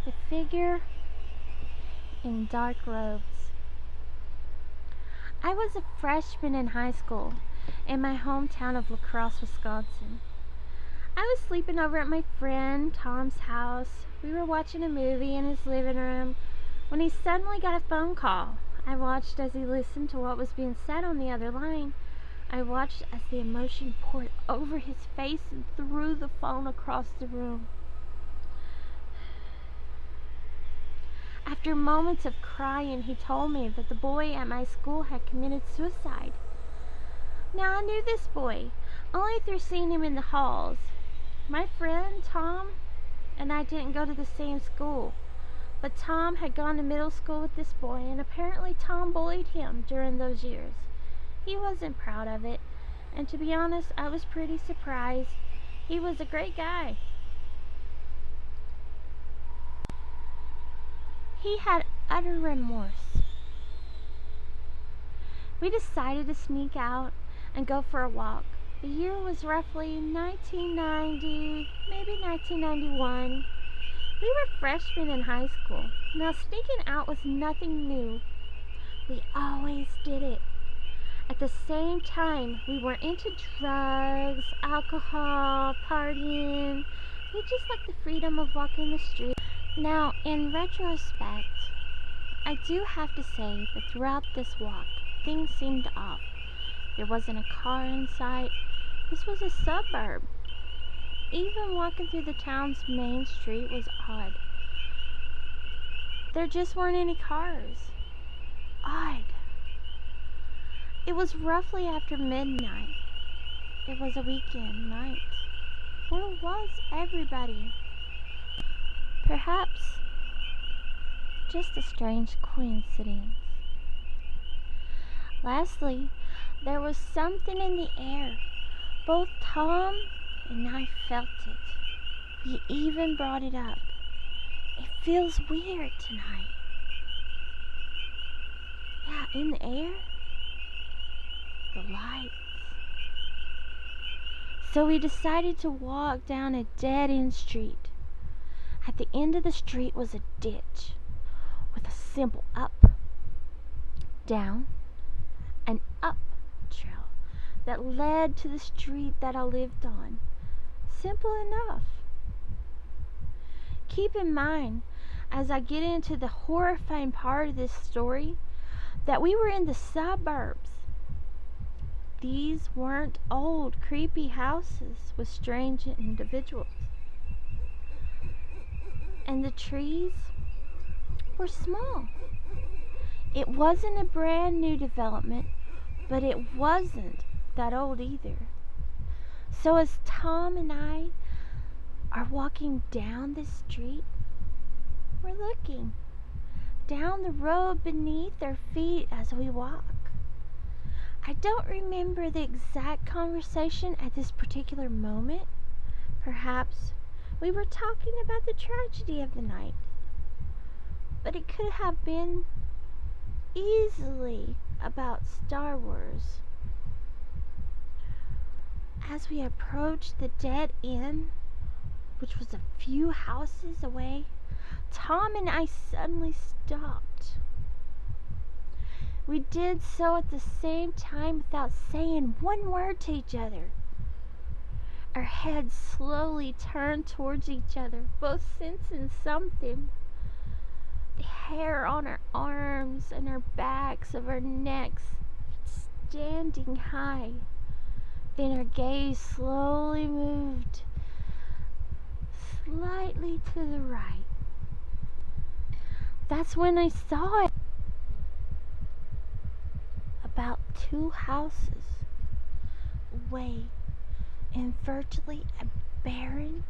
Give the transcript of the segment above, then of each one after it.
The figure in dark robes. I was a freshman in high school in my hometown of La Crosse, Wisconsin. I was sleeping over at my friend Tom's house. We were watching a movie in his living room when he suddenly got a phone call. I watched as he listened to what was being said on the other line. I watched as the emotion poured over his face and threw the phone across the room. After moments of crying, he told me that the boy at my school had committed suicide. Now, I knew this boy only through seeing him in the halls. My friend Tom and I didn't go to the same school, but Tom had gone to middle school with this boy, and apparently Tom bullied him during those years. He wasn't proud of it, and to be honest, I was pretty surprised. He was a great guy. He had utter remorse. We decided to sneak out and go for a walk. The year was roughly 1990, maybe 1991. We were freshmen in high school. Now, sneaking out was nothing new. We always did it. At the same time, we weren't into drugs, alcohol, partying. We just liked the freedom of walking the street. Now, in retrospect, I do have to say that throughout this walk, things seemed off. There wasn't a car in sight. This was a suburb. Even walking through the town's main street was odd. There just weren't any cars. Odd. It was roughly after midnight. It was a weekend night. Where was everybody? Perhaps just a strange coincidence. Lastly, there was something in the air. Both Tom and I felt it. We even brought it up. It feels weird tonight. Yeah, in the air. The lights. So we decided to walk down a dead-end street. At the end of the street was a ditch with a simple up, down, and up trail that led to the street that I lived on. Simple enough. Keep in mind, as I get into the horrifying part of this story, that we were in the suburbs. These weren't old, creepy houses with strange individuals. And the trees were small. It wasn't a brand new development, but it wasn't that old either. So as Tom and I are walking down the street, we're looking down the road beneath our feet as we walk. I don't remember the exact conversation at this particular moment. Perhaps we were talking about the tragedy of the night. But it could have been easily about Star Wars. As we approached the dead end, which was a few houses away, Tom and I suddenly stopped. We did so at the same time without saying one word to each other. Our heads slowly turned towards each other, both sensing something. The hair on our arms and our backs of our necks standing high. Then our gaze slowly moved slightly to the right. That's when I saw it. About 2 houses away in virtually a barren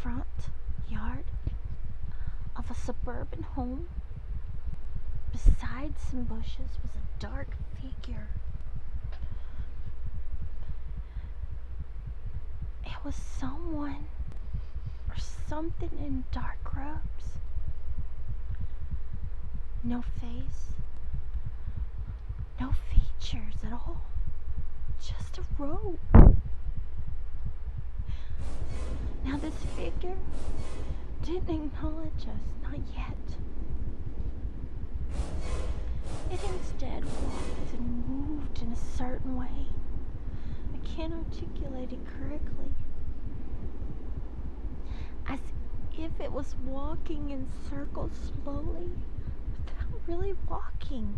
front yard of a suburban home. Beside some bushes was a dark figure. It was someone or something in dark robes. No face, no features at all, just a robe. Now this figure didn't acknowledge us, not yet. It instead walked and moved in a certain way. I can't articulate it correctly. As if it was walking in circles slowly, without really walking.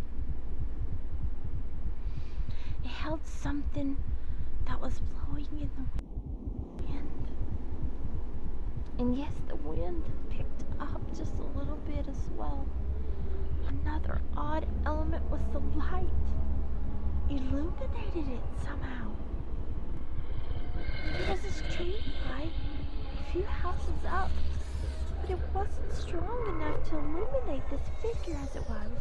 It held something that was blowing in the wind. And yes, the wind picked up just a little bit as well. Another odd element was the light. Illuminated it somehow. There was a street light a few houses up, but it wasn't strong enough to illuminate this figure as it was.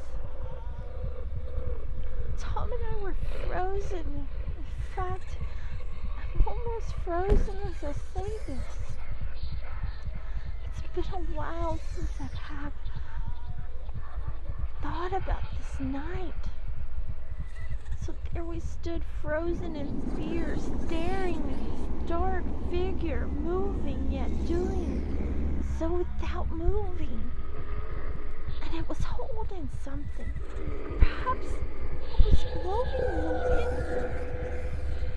Tom and I were frozen. In fact, I'm almost frozen as I say this. It's been a while since I've thought about this night. So there we stood, frozen in fear, staring at this dark figure, moving yet doing so without moving. And it was holding something. Perhaps it was glowing in the wind.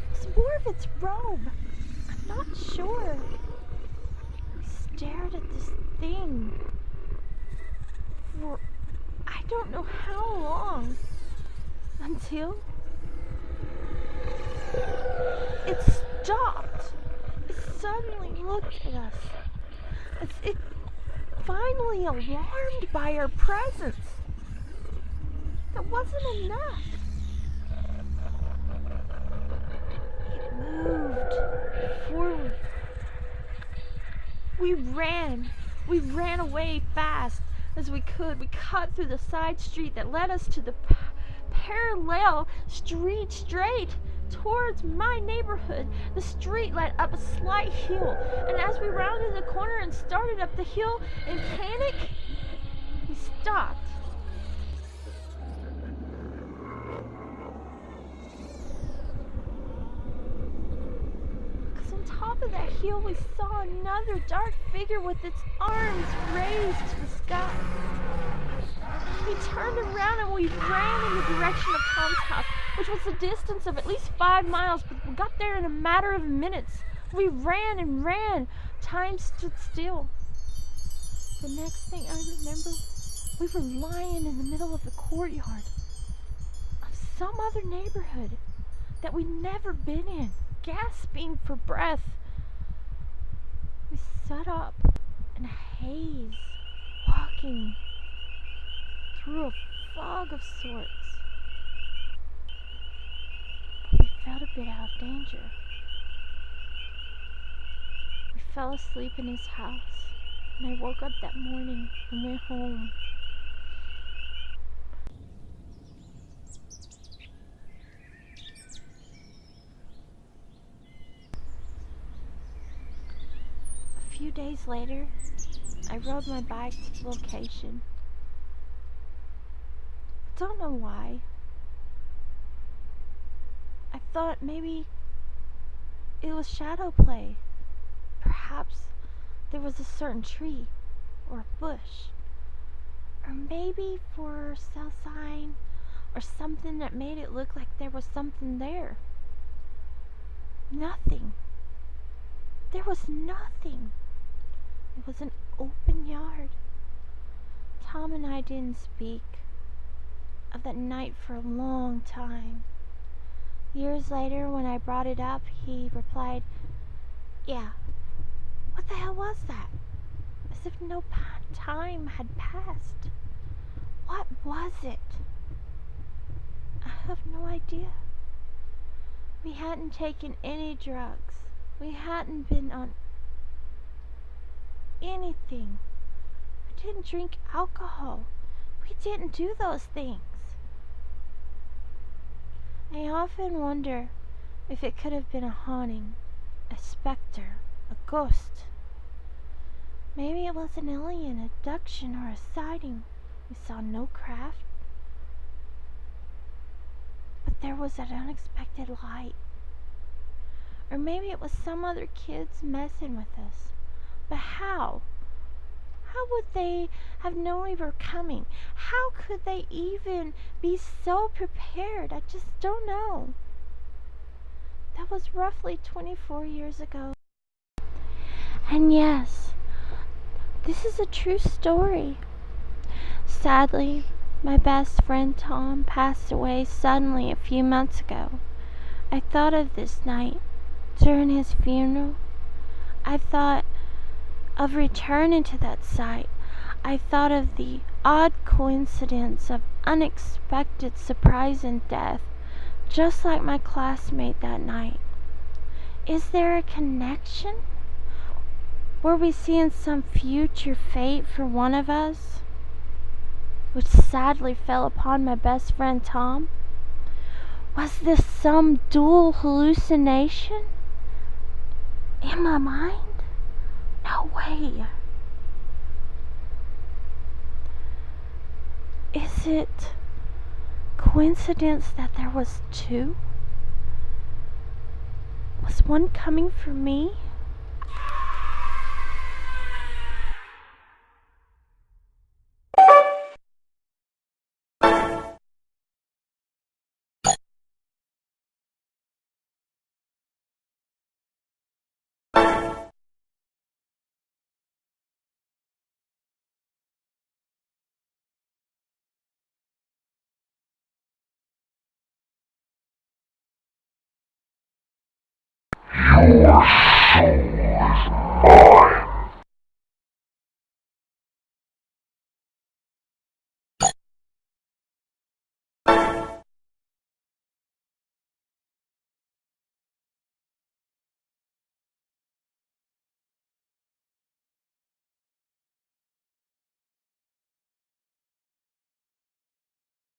It was more of its robe. I'm not sure. We stared at this thing for I don't know how long, until it stopped. It suddenly looked at us, as if finally alarmed by our presence. That wasn't enough. It moved forward. We ran. We ran away fast as we could. We cut through the side street that led us to the parallel street straight towards my neighborhood. The street led up a slight hill, and as we rounded the corner and started up the hill in panic, we stopped. Because on top of that hill we saw another dark figure with its arms raised to the sky. We turned around and we ran in the direction of Tom's house, which was a distance of at least 5 miles, but we got there in a matter of minutes. We ran and ran. Time stood still. The next thing I remember, we were lying in the middle of the courtyard of some other neighborhood that we'd never been in, gasping for breath. We sat up in a haze, walking through a fog of sorts. But we felt a bit out of danger. We fell asleep in his house, and I woke up that morning and went home. A few days later, I rode my bike to the location. I don't know why. I thought maybe it was shadow play. Perhaps there was a certain tree or a bush, or maybe for a cell sign or something that made it look like there was something there. Nothing. There was nothing. It was an open yard. Tom and I didn't speak of that night for a long time. Years later, when I brought it up, he replied, "Yeah, what the hell was that?" As if no time had passed. What was it? I have no idea. We hadn't taken any drugs. We hadn't been on anything. We didn't drink alcohol. We didn't do those things. I often wonder if it could have been a haunting, a specter, a ghost. Maybe it was an alien abduction or a sighting. We saw no craft, but there was that unexpected light. Or maybe it was some other kids messing with us. But how? How would they have known we were coming? How could they even be so prepared? I just don't know. That was roughly 24 years ago. And yes, this is a true story. Sadly, my best friend Tom passed away suddenly a few months ago. I thought of this night during his funeral. I thought of returning to that site. I thought of the odd coincidence of unexpected surprise and death, just like my classmate that night. Is there a connection? Were we seeing some future fate for one of us, which sadly fell upon my best friend Tom? Was this some dual hallucination in my mind? No way. Is it coincidence that there was two? Was one coming for me? Your soul